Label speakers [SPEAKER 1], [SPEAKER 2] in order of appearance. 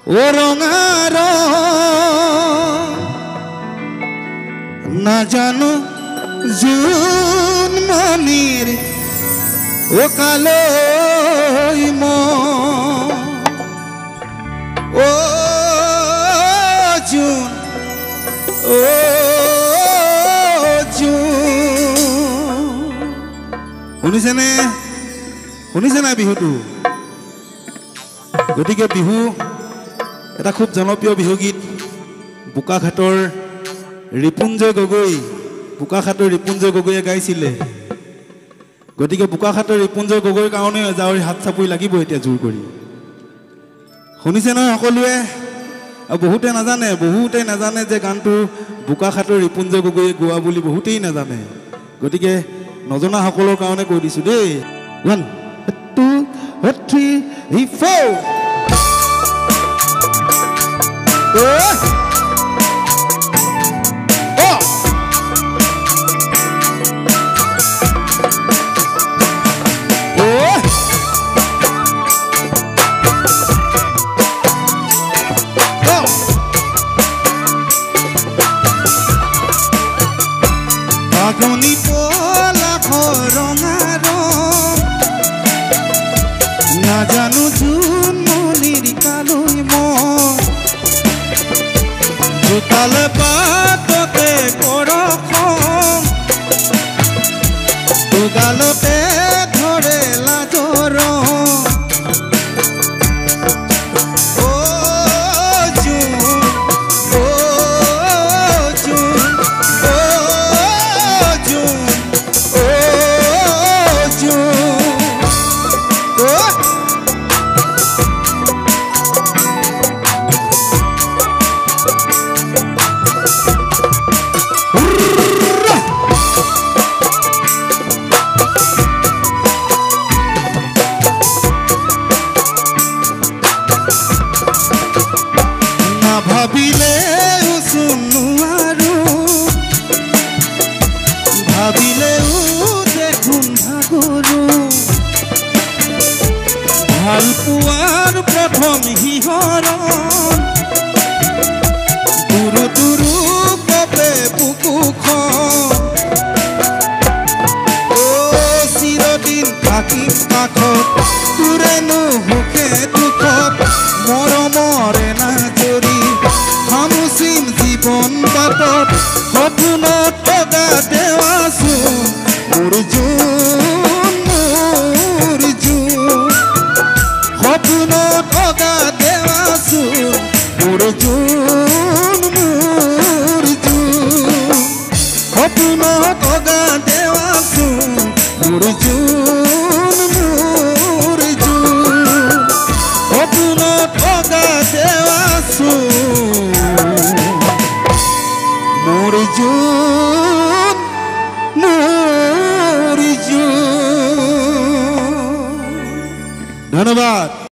[SPEAKER 1] ও রঙার না জানো জুন মনির ও কালো ও জুন ও জুন শুনিছেনে শুনিছেনে বিহুটো গতিকে বিহু এটা খুব জনপ্ৰিয় বিহুগীত বোকাখাটৰ ৰিপুঞ্জয় গগৈয়ে গাইছিলে গতিকে বোকাখাটৰ ৰিপুঞ্জয় গগৈৰ কাৰণে জাৱৰী হাত চাপৰি লাগিব এতিয়া জোৰ কৰি শুনিছে নহয় সকলোৱে বহুতে নাজানে যে গানটো বোকাখাটৰ ৰিপুঞ্জয় গগৈয়ে গোৱা বুলি বহুতেই নাজানে গতিকে নজনা সকলৰ কাৰণে কৈ দিছো দেই 1 2 3 4 Agoni pola khorongaro na janu jun monir kaloi mo jotale patote korokhom to galote dhore lajoro ভাবিলে দেখোন ভাগৰু ভাল পোৱাৰ প্ৰথম হিহৰণ দুৰু কপে বুকুখন চিৰদিন থাকিম কাষত তোৰেনো সুখে দুখত মৰমৰে নাজৰি হামুচিম জীৱন বাটত সপোনত লগা দেৱাচোন মোৰ জোন সপোনত লগা দেৱাচোন মোৰ জোন সপোনত লগা দেৱাচোন মোৰ জোন